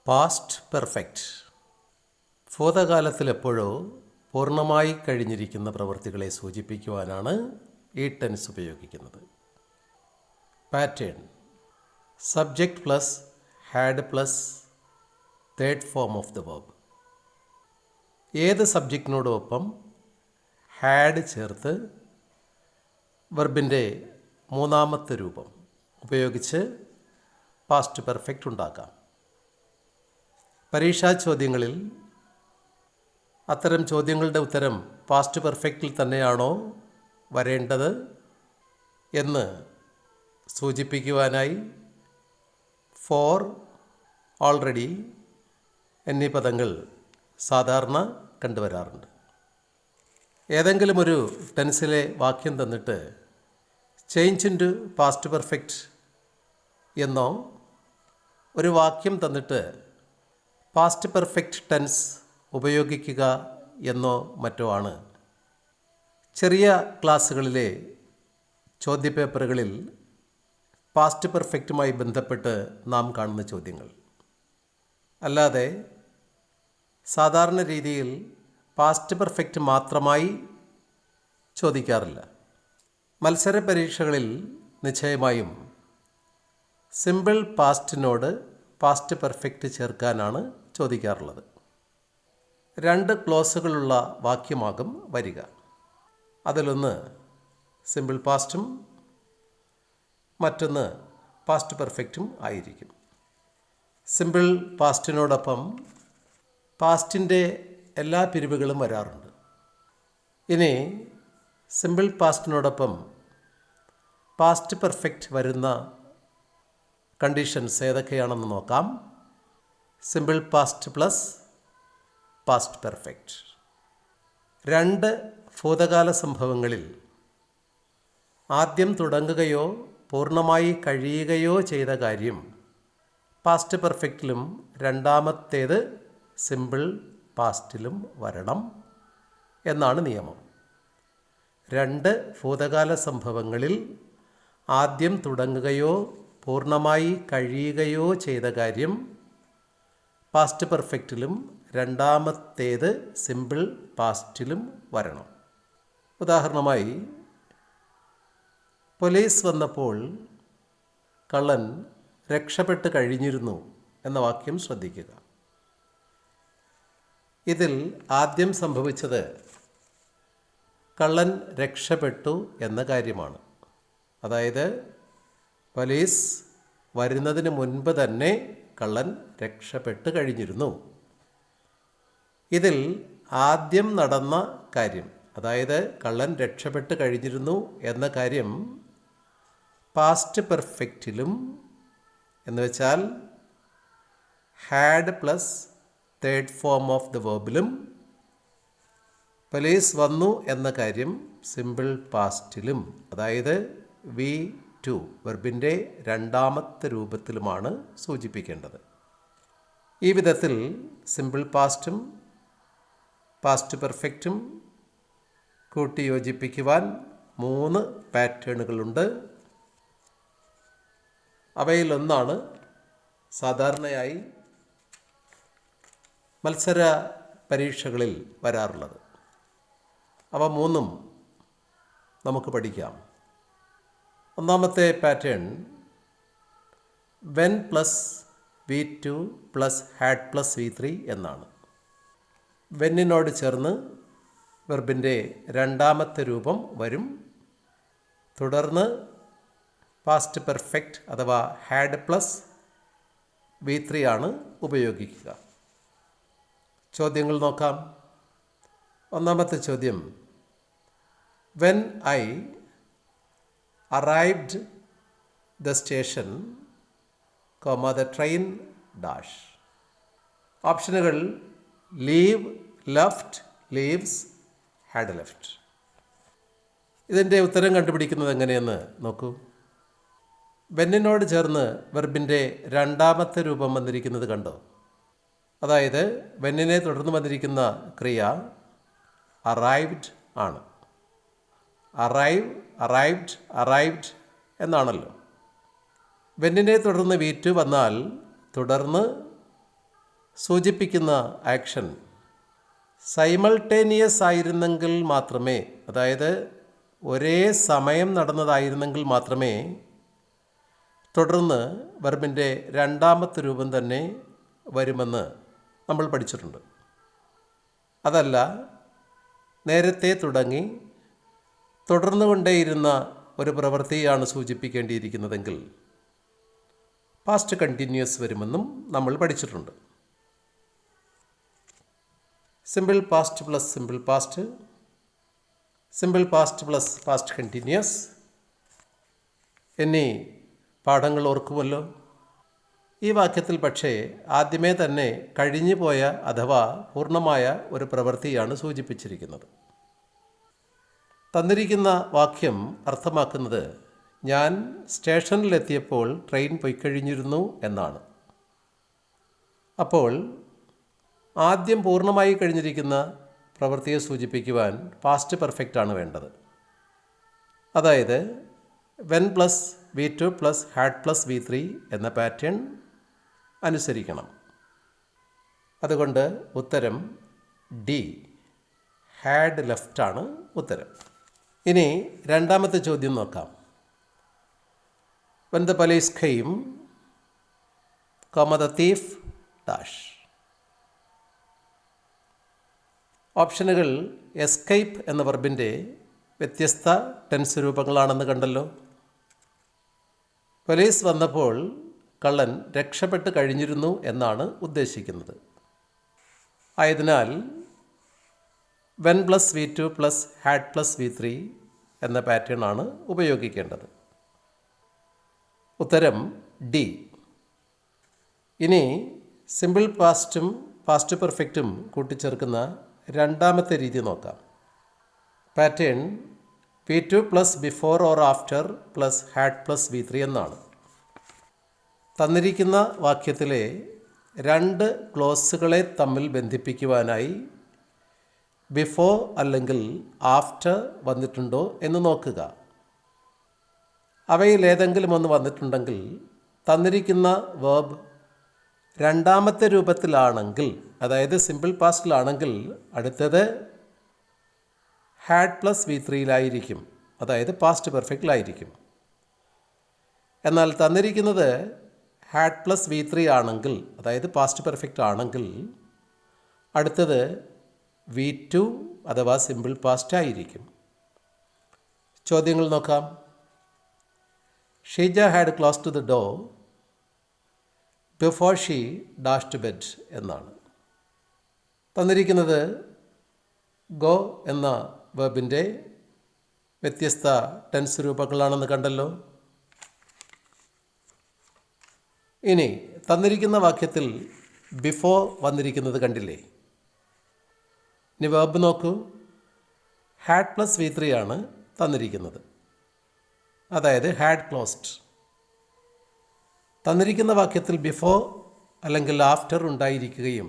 Past perfect ഭൂതകാലത്തിലെപ്പോഴോ പൂർണ്ണമായി കഴിഞ്ഞിരിക്കുന്ന പ്രവൃത്തികളെ സൂചിപ്പിക്കുവാനാണ് ഈ ടെൻസ് ഉപയോഗിക്കുന്നത്. Pattern subject plus had plus third form of the verb. ഏത് സബ്ജക്റ്റിനോടൊപ്പം ഹാഡ് ചേർത്ത് വെർബിൻ്റെ മൂന്നാമത്തെ രൂപം ഉപയോഗിച്ച് പാസ്റ്റ് പെർഫെക്റ്റ് ഉണ്ടാക്കാം. പരീക്ഷാ ചോദ്യങ്ങളിൽ അത്തരം ചോദ്യങ്ങളുടെ ഉത്തരം പാസ്റ്റ് പെർഫെക്റ്റിൽ തന്നെയാണോ വരേണ്ടത് എന്ന് സൂചിപ്പിക്കുവാനായി ഫോർ, ഓൾറെഡി എന്നീ പദങ്ങൾ സാധാരണ കണ്ടുവരാറുണ്ട്. ഏതെങ്കിലും ഒരു ടെൻസിലെ വാക്യം തന്നിട്ട് change into past perfect എന്നോ ഒരു വാക്യം തന്നിട്ട് പാസ്റ്റ് പെർഫെക്റ്റ് ടെൻസ് ഉപയോഗിക്കുക എന്നോ മറ്റോ ആണ് ചെറിയ ക്ലാസ്സുകളിലെ ചോദ്യപേപ്പറുകളിൽ പാസ്റ്റ് പെർഫെക്റ്റുമായി ബന്ധപ്പെട്ട് നാം കാണുന്ന ചോദ്യങ്ങൾ. അല്ലാതെ സാധാരണ രീതിയിൽ പാസ്റ്റ് പെർഫെക്റ്റ് മാത്രമായി ചോദിക്കാറില്ല. മത്സര പരീക്ഷകളിൽ നിശ്ചയമായും സിമ്പിൾ പാസ്റ്റിനോട് പാസ്റ്റ് പെർഫെക്റ്റ് ചേർക്കാനാണ് ചോദിക്കാറുള്ളത്. രണ്ട് ക്ലോസുകളുള്ള വാക്യമാകും വരിക. അതിലൊന്ന് സിമ്പിൾ പാസ്റ്റും മറ്റൊന്ന് പാസ്റ്റ് പെർഫെക്റ്റും ആയിരിക്കും. സിമ്പിൾ പാസ്റ്റിനോടൊപ്പം പാസ്റ്റിൻ്റെ എല്ലാ പിരിവുകളും വരാറുണ്ട്. ഇനി സിമ്പിൾ പാസ്റ്റിനോടൊപ്പം പാസ്റ്റ് പെർഫെക്റ്റ് വരുന്ന കണ്ടീഷൻസ് ഏതൊക്കെയാണെന്ന് നോക്കാം. Simple past plus past perfect. രണ്ട് ഭൂതകാല സംഭവങ്ങളിൽ ആദ്യം തുടങ്ങുകയോ പൂർണ്ണമായി കഴിയുകയോ ചെയ്ത കാര്യം പാസ്റ്റ് പെർഫെക്റ്റിലും രണ്ടാമത്തേത് സിമ്പിൾ പാസ്റ്റിലും വരണം എന്നാണ് നിയമം. രണ്ട് ഭൂതകാല സംഭവങ്ങളിൽ ആദ്യം തുടങ്ങുകയോ പൂർണ്ണമായി കഴിയുകയോ ചെയ്ത കാര്യം പാസ്റ്റ് പെർഫെക്റ്റിലും രണ്ടാമത്തേത് സിമ്പിൾ പാസ്റ്റിലും വരണം. ഉദാഹരണമായി, പോലീസ് വന്നപ്പോൾ കള്ളൻ രക്ഷപ്പെട്ട് കഴിഞ്ഞിരുന്നു എന്ന വാക്യം ശ്രദ്ധിക്കുക. ഇതിൽ ആദ്യം സംഭവിച്ചത് കള്ളൻ രക്ഷപ്പെട്ടു എന്ന കാര്യമാണ്. അതായത് പോലീസ് വരുന്നതിന് മുൻപ് തന്നെ കള്ളൻ രക്ഷപ്പെട്ട് കഴിഞ്ഞിരുന്നു. ഇതിൽ ആദ്യം നടന്ന കാര്യം, അതായത് കള്ളൻ രക്ഷപ്പെട്ട് കഴിഞ്ഞിരുന്നു എന്ന കാര്യം പാസ്റ്റ് പെർഫെക്റ്റിലും എന്ന് വെച്ചാൽ had plus third form of the വെർബിലും, പോലീസ് വന്നു എന്ന കാര്യം സിമ്പിൾ പാസ്റ്റിലും, അതായത് V2 വെർബിൻ്റെ രണ്ടാമത്തെ രൂപത്തിലുമാണ് സൂചിപ്പിക്കേണ്ടത്. ഈ വിധത്തിൽ സിമ്പിൾ പാസ്റ്റും പാസ്റ്റ് പെർഫെക്റ്റും കൂട്ടിയോജിപ്പിക്കുവാൻ 3 പാറ്റേണുകളുണ്ട്. അവയിലൊന്നാണ് സാധാരണയായി മത്സര പരീക്ഷകളിൽ വരാറുള്ളത്. അവ 3 നമുക്ക് പഠിക്കാം. ഒന്നാമത്തെ pattern when plus V2 plus had plus V3 എന്നാണ്. വെന്നിനോട് ചേർന്ന് വെർബിൻ്റെ രണ്ടാമത്തെ രൂപം വരും. തുടർന്ന് പാസ്റ്റ് പെർഫെക്റ്റ് അഥവാ ഹാഡ് പ്ലസ് V3 ആണ് ഉപയോഗിക്കുക. ചോദ്യങ്ങൾ നോക്കാം. ഒന്നാമത്തെ ചോദ്യം, when I arrived the station, the train dash. ഓപ്ഷനുകൾ leave, left, leaves, had left. ഇതിൻ്റെ ഉത്തരം കണ്ടുപിടിക്കുന്നത് എങ്ങനെയെന്ന് നോക്കൂ. വെന്നിനോട് ചേർന്ന് വെർബിൻ്റെ രണ്ടാമത്തെ രൂപം വന്നിരിക്കുന്നത് കണ്ടോ? അതായത് വെന്നിനെ തുടർന്ന് വന്നിരിക്കുന്ന ക്രിയ അറൈവ്ഡ് ആണ്. അറൈവ്ഡ് എന്നാണല്ലോ. വെന്നിനെ തുടർന്ന് V2 വന്നാൽ തുടർന്ന് സൂചിപ്പിക്കുന്ന ആക്ഷൻ സൈമൾട്ടേനിയസ് ആയിരുന്നെങ്കിൽ മാത്രമേ, അതായത് ഒരേ സമയം നടന്നതായിരുന്നെങ്കിൽ മാത്രമേ തുടർന്ന് വെർബിൻ്റെ രണ്ടാമത്തെ രൂപം തന്നെ വരുമെന്ന് നമ്മൾ പഠിച്ചിട്ടുണ്ട്. അതല്ല, നേരത്തെ തുടങ്ങി തുടർന്നു കൊണ്ടേയിരുന്ന ഒരു പ്രവൃത്തിയാണ് സൂചിപ്പിക്കേണ്ടിയിരിക്കുന്നതെങ്കിൽ പാസ്റ്റ് കണ്ടിന്യൂസ് വരുമെന്നും നമ്മൾ പഠിച്ചിട്ടുണ്ട്. Simple past plus simple past, simple past plus past continuous എന്നീ പാഠങ്ങൾ ഓർക്കുമല്ലോ. ഈ വാക്യത്തിൽ പക്ഷേ ആദ്യമേ തന്നെ കഴിഞ്ഞു പോയ അഥവാ പൂർണ്ണമായ ഒരു പ്രവൃത്തിയാണ് സൂചിപ്പിച്ചിരിക്കുന്നത്. തന്നിരിക്കുന്ന വാക്യം അർത്ഥമാക്കുന്നത് ഞാൻ സ്റ്റേഷനിലെത്തിയപ്പോൾ ട്രെയിൻ പൊയ്ക്കഴിഞ്ഞിരുന്നു എന്നാണ്. അപ്പോൾ ആദ്യം പൂർണ്ണമായി കഴിഞ്ഞിരിക്കുന്ന പ്രവൃത്തിയെ സൂചിപ്പിക്കുവാൻ പാസ്റ്റ് പെർഫെക്റ്റ് ആണ് വേണ്ടത്. അതായത് when plus V2 plus had plus V3 എന്ന പാറ്റേൺ അനുസരിക്കണം. അതുകൊണ്ട് ഉത്തരം ഡി, ഹാഡ് ലെഫ്റ്റ് ആണ് ഉത്തരം. ഇനി രണ്ടാമത്തെ ചോദ്യം നോക്കാം. When the police came, the thief dash. ഓപ്ഷനുകൾ എസ്കേപ്പ് എന്ന വെർബിൻ്റെ വ്യത്യസ്ത ടെൻസ് രൂപങ്ങളാണെന്ന് കണ്ടല്ലോ. പോലീസ് വന്നപ്പോൾ കള്ളൻ രക്ഷപ്പെട്ട് കഴിഞ്ഞിരുന്നു എന്നാണ് ഉദ്ദേശിക്കുന്നത്. ആയതിനാൽ when plus V2 plus had plus V3 എന്ന പാറ്റേൺ ആണ് ഉപയോഗിക്കേണ്ടത്. ഉത്തരം ഡി. ഇനി സിമ്പിൾ പാസ്റ്റും പാസ്റ്റ് പെർഫെക്റ്റും കൂട്ടിച്ചേർക്കുന്ന രണ്ടാമത്തെ രീതി നോക്കാം. Pattern V2 plus before or after plus had plus V3 എന്നാണ്. തന്നിരിക്കുന്ന വാക്യത്തിലെ രണ്ട് ക്ലോസുകളെ തമ്മിൽ ബന്ധിപ്പിക്കുവാനായി ബിഫോർ അല്ലെങ്കിൽ ആഫ്റ്റർ വന്നിട്ടുണ്ടോ എന്ന് നോക്കുക. അവയിൽ ഏതെങ്കിലും ഒന്ന് വന്നിട്ടുണ്ടെങ്കിൽ തന്നിരിക്കുന്ന വേർബ് രണ്ടാമത്തെ രൂപത്തിലാണെങ്കിൽ, അതായത് സിമ്പിൾ പാസ്റ്റിലാണെങ്കിൽ അടുത്തത് ഹാഡ് പ്ലസ് V3യിലായിരിക്കും, അതായത് പാസ്റ്റ് പെർഫെക്റ്റിലായിരിക്കും. എന്നാൽ തന്നിരിക്കുന്നത് ഹാഡ് പ്ലസ് V3 ആണെങ്കിൽ, അതായത് പാസ്റ്റ് പെർഫെക്റ്റ് ആണെങ്കിൽ അടുത്തത് V2 അഥവാ സിമ്പിൾ പാസ്റ്റ് ആയിരിക്കും. ചോദ്യങ്ങൾ നോക്കാം. Sheeja had close to the door before she dash to bed എന്നാണ്. തന്നിരിക്കുന്നത് ഗോ എന്ന വെർബിൻ്റെ വ്യത്യസ്ത ടെൻസ് രൂപങ്ങളാണെന്ന് കണ്ടല്ലോ. ഇനി തന്നിരിക്കുന്ന വാക്യത്തിൽ ബിഫോർ വന്നിരിക്കുന്നത് കണ്ടില്ലേ. ഇനി വെർബ് നോക്കൂ. ഹാഡ് പ്ലസ് V3 ആണ് തന്നിരിക്കുന്നത്, അതായത് ഹാഡ് ക്ലോസ്ഡ്. തന്നിരിക്കുന്ന വാക്യത്തിൽ ബിഫോർ അല്ലെങ്കിൽ ആഫ്റ്റർ ഉണ്ടായിരിക്കുകയും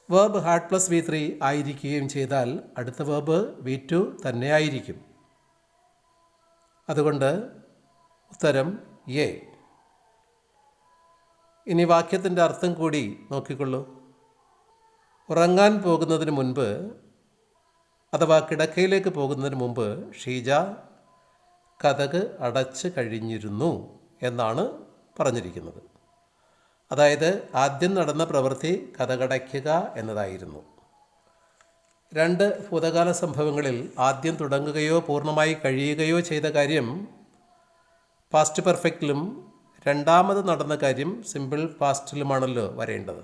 വേർബ് ഹാഡ് പ്ലസ് V3 ആയിരിക്കുകയും ചെയ്താൽ അടുത്ത വേർബ് V2 തന്നെ ആയിരിക്കും. അതുകൊണ്ട് ഉത്തരം എ. ഇനി വാക്യത്തിൻ്റെ അർത്ഥം കൂടി നോക്കിക്കൊള്ളൂ. ഉറങ്ങാൻ പോകുന്നതിന് മുൻപ് അഥവാ കിടക്കയിലേക്ക് പോകുന്നതിന് മുമ്പ് ഷീജ കതക് അടച്ച് കഴിഞ്ഞിരുന്നു എന്നാണ് പറഞ്ഞിരിക്കുന്നത്. അതായത് ആദ്യം നടന്ന പ്രവൃത്തി കതകടയ്ക്കുക എന്നതായിരുന്നു. രണ്ട് ഭൂതകാല സംഭവങ്ങളിൽ ആദ്യം തുടങ്ങുകയോ പൂർണ്ണമായി കഴിയുകയോ ചെയ്ത കാര്യം പാസ്റ്റ് പെർഫെക്റ്റിലും രണ്ടാമത് നടന്ന കാര്യം സിമ്പിൾ പാസ്റ്റിലുമാണല്ലോ വരേണ്ടത്.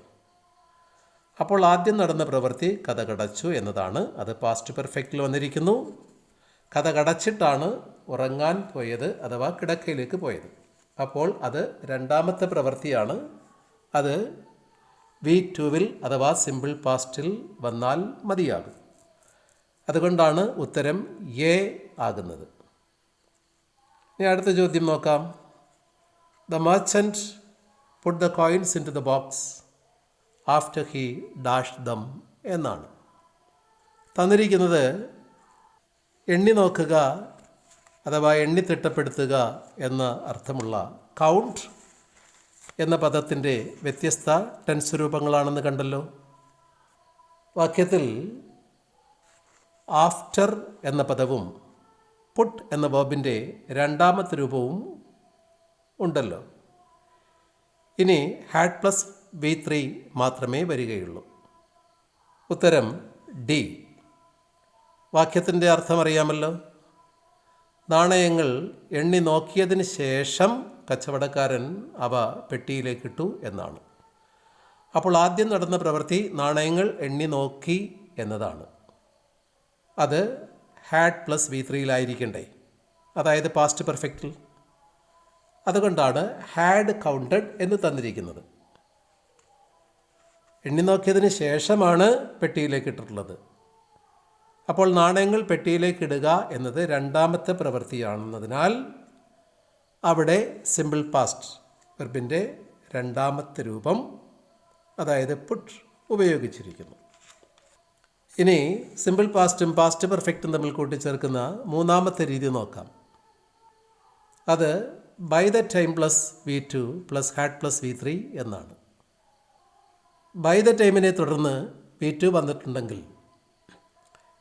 അപ്പോൾ ആദ്യം നടന്ന പ്രവൃത്തി കതകടച്ചു എന്നതാണ്. അത് പാസ്റ്റ് പെർഫെക്റ്റിൽ വന്നിരിക്കുന്നു. കതകടച്ചിട്ടാണ് ഉറങ്ങാൻ പോയത് അഥവാ കിടക്കയിലേക്ക് പോയത്. അപ്പോൾ അത് രണ്ടാമത്തെ പ്രവൃത്തിയാണ്. അത് V2 അഥവാ സിമ്പിൾ പാസ്റ്റിൽ വന്നാൽ മതിയാകും. അതുകൊണ്ടാണ് ഉത്തരം എ ആകുന്നത്. ഇനി അടുത്ത ചോദ്യം നോക്കാം. The merchant put the coins into the box after he dashed them എന്നാണ്. തന്നിരിക്കുന്നത് എണ്ണി നോക്കുക അഥവാ എണ്ണി തിട്ടപ്പെടുത്തുക എന്ന അർത്ഥമുള്ള കൗണ്ട് എന്ന പദത്തിൻ്റെ വ്യത്യസ്ത ടെൻസ് രൂപങ്ങളാണെന്ന് കണ്ടല്ലോ. വാക്യത്തിൽ ആഫ്റ്റർ എന്ന പദവും പുട്ട് എന്ന വേർബിൻ്റെ രണ്ടാമത്തെ രൂപവും ഉണ്ടല്ലോ. ഇനി ഹാഡ് പ്ലസ് V3 മാത്രമേ വരികയുള്ളൂ. ഉത്തരം ഡി. വാക്യത്തിൻ്റെ അർത്ഥം അറിയാമല്ലോ. നാണയങ്ങൾ എണ്ണി നോക്കിയതിന് ശേഷം കച്ചവടക്കാരൻ അവ പെട്ടിയിലേക്കിട്ടു എന്നാണ്. അപ്പോൾ ആദ്യം നടന്ന പ്രവൃത്തി നാണയങ്ങൾ എണ്ണി നോക്കി എന്നതാണ്. അത് ഹാഡ് പ്ലസ് V3 അതായത് പാസ്റ്റ് പെർഫെക്റ്റിൽ. അതുകൊണ്ടാണ് ഹാഡ് കൗണ്ടഡ് എന്ന് തന്നിരിക്കുന്നത്. എണ്ണി നോക്കിയതിന് ശേഷമാണ് പെട്ടിയിലേക്ക് ഇട്ടിട്ടുള്ളത്. അപ്പോൾ നാണയങ്ങൾ പെട്ടിയിലേക്ക് ഇടുക എന്നത് രണ്ടാമത്തെ പ്രവൃത്തിയാണെന്നതിനാൽ അവിടെ സിമ്പിൾ പാസ്റ്റ് വെർബിൻ്റെ രണ്ടാമത്തെ രൂപം അതായത് പുട്ട് ഉപയോഗിച്ചിരിക്കുന്നു. ഇനി സിമ്പിൾ പാസ്റ്റും പാസ്റ്റ് പെർഫെക്റ്റും തമ്മിൽ കൂട്ടിച്ചേർക്കുന്ന മൂന്നാമത്തെ രീതി നോക്കാം. അത് by the time plus V2 plus had plus V3 എന്നാണ്. ബൈ ദ ടൈമിനെ തുടർന്ന് V2 വന്നിട്ടുണ്ടെങ്കിൽ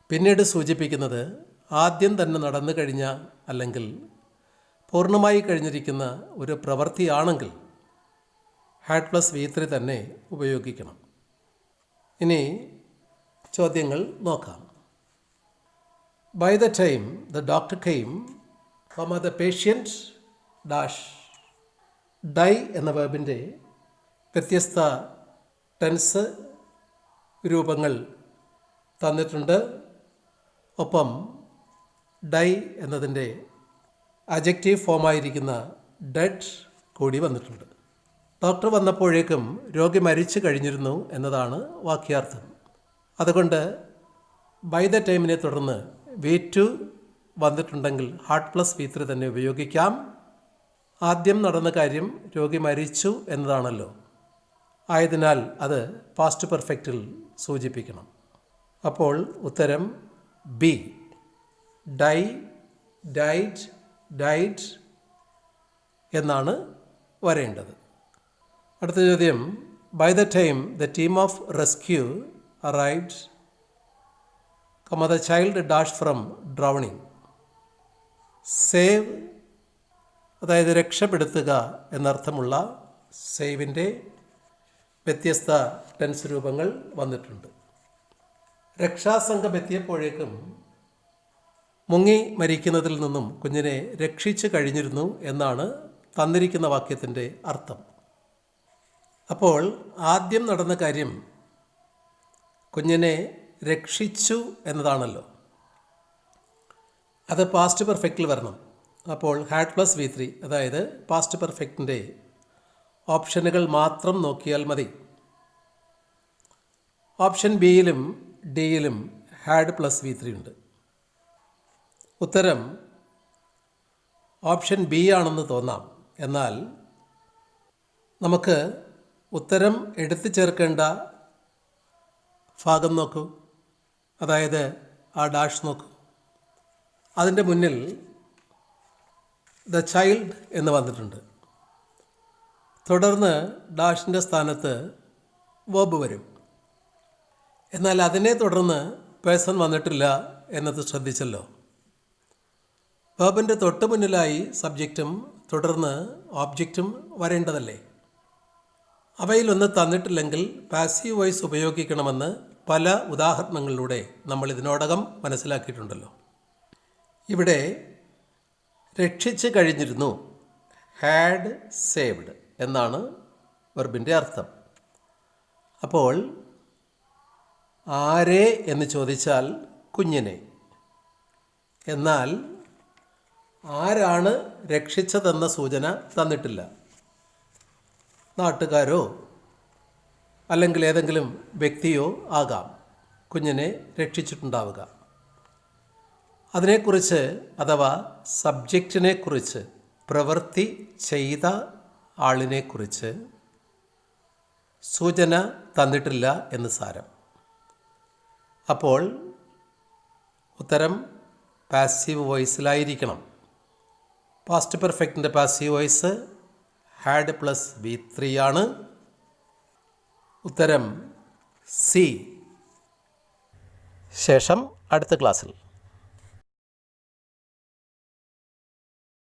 പിന്നീട് സൂചിപ്പിക്കുന്നത് ആദ്യം തന്നെ നടന്നു കഴിഞ്ഞ അല്ലെങ്കിൽ പൂർണ്ണമായി കഴിഞ്ഞിരിക്കുന്ന ഒരു പ്രവൃത്തിയാണെങ്കിൽ ഹാഡ് പ്ലസ് V3 തന്നെ ഉപയോഗിക്കണം. ഇനി ചോദ്യങ്ങൾ നോക്കാം. By the time the doctor came the patient dash. Die എന്ന വേർബിൻ്റെ വ്യത്യസ്ത ടെൻസ് രൂപങ്ങൾ തന്നിട്ടുണ്ട്. ഒപ്പം ഡൈ എന്നതിൻ്റെ അജക്റ്റീവ് ഫോമായിരിക്കുന്ന ഡെഡ് കൂടി വന്നിട്ടുണ്ട്. ഡോക്ടർ വന്നപ്പോഴേക്കും രോഗി മരിച്ചു കഴിഞ്ഞിരുന്നു എന്നതാണ് വാക്യാർത്ഥം. അതുകൊണ്ട് ബൈ ദ ടൈമിനെ തുടർന്ന് V2 വന്നിട്ടുണ്ടെങ്കിൽ ഹാഡ് പ്ലസ് V3 തന്നെ ഉപയോഗിക്കാം. ആദ്യം നടന്ന കാര്യം രോഗി മരിച്ചു എന്നതാണല്ലോ. ആയതിനാൽ അത് പാസ്റ്റ് പെർഫെക്റ്റിൽ സൂചിപ്പിക്കണം. അപ്പോൾ ഉത്തരം ബി. ഡൈ, ഡൈഡ്, ഡൈഡ് എന്നാണ് വരേണ്ടത്. അടുത്ത ചോദ്യം. By the time the team of rescue arrived, the child dash from drowning. Save അതായത് രക്ഷപ്പെടുത്തുക എന്നർത്ഥമുള്ള സേവിൻ്റെ വ്യത്യസ്ത ടെൻസ് രൂപങ്ങൾ വന്നിട്ടുണ്ട്. രക്ഷാസംഘം എത്തിയപ്പോഴേക്കും മുങ്ങി മരിക്കുന്നതിൽ നിന്നും കുഞ്ഞിനെ രക്ഷിച്ചു കഴിഞ്ഞിരുന്നു എന്നാണ് തന്നിരിക്കുന്ന വാക്യത്തിൻ്റെ അർത്ഥം. അപ്പോൾ ആദ്യം നടന്ന കാര്യം കുഞ്ഞിനെ രക്ഷിച്ചു എന്നതാണല്ലോ. അത് പാസ്റ്റ് പെർഫെക്റ്റിൽ വരണം. അപ്പോൾ ഹാഡ് പ്ലസ് V3 അതായത് പാസ്റ്റ് പെർഫെക്റ്റിൻ്റെ ഓപ്ഷനുകൾ മാത്രം നോക്കിയാൽ മതി. ഓപ്ഷൻ ബിയിലും ഡിയിലും ഹാഡ് പ്ലസ് V3 ഉണ്ട്. ഉത്തരം ഓപ്ഷൻ ബി ആണെന്ന് തോന്നാം. എന്നാൽ നമുക്ക് ഉത്തരം എടുത്തു ചേർക്കേണ്ട ഭാഗം നോക്കൂ, അതായത് ആ ഡാഷ് നോക്കൂ. അതിൻ്റെ മുന്നിൽ ദ ചൈൽഡ് എന്ന് വന്നിട്ടുണ്ട്. തുടർന്ന് ഡാഷിൻ്റെ സ്ഥാനത്ത് വേർബ് വരും. എന്നാൽ അതിനെ തുടർന്ന് പേഴ്സൺ വന്നിട്ടില്ല എന്നത് ശ്രദ്ധിച്ചല്ലോ. വേർബിൻ്റെ തൊട്ട് മുന്നിലായി സബ്ജക്റ്റും തുടർന്ന് ഓബ്ജക്റ്റും വരേണ്ടതല്ലേ. അവയിലൊന്ന് തന്നിട്ടില്ലെങ്കിൽ പാസീവ് വോയിസ് ഉപയോഗിക്കണമെന്ന് പല ഉദാഹരണങ്ങളിലൂടെ നമ്മൾ ഇതിനോടകം മനസ്സിലാക്കിയിട്ടുണ്ടല്ലോ. ഇവിടെ രക്ഷിച്ചു കഴിഞ്ഞിരുന്നു, ഹാഡ് സേവ്ഡ് എന്നാണ് വെർബിൻ്റെ അർത്ഥം. അപ്പോൾ ആരെ എന്ന് ചോദിച്ചാൽ കുഞ്ഞിനെ. എന്നാൽ ആരാണ് രക്ഷിച്ചതെന്ന സൂചന തന്നിട്ടില്ല. നാട്ടുകാരോ അല്ലെങ്കിൽ ഏതെങ്കിലും വ്യക്തിയോ ആകാം കുഞ്ഞിനെ രക്ഷിച്ചിട്ടുണ്ടാവുക. അതിനെക്കുറിച്ച് അഥവാ സബ്ജക്റ്റിനെക്കുറിച്ച്, പ്രവൃത്തി ചെയ്ത ആളിനെക്കുറിച്ച് സൂചന തന്നിട്ടില്ല എന്ന് സാരം. അപ്പോൾ ഉത്തരം പാസീവ് വോയിസിലായിരിക്കണം. പാസ്റ്റ് പെർഫെക്റ്റിൻ്റെ passive voice had plus V3 ആണ്. ഉത്തരം സി. ശേഷം അടുത്ത ക്ലാസ്സിൽ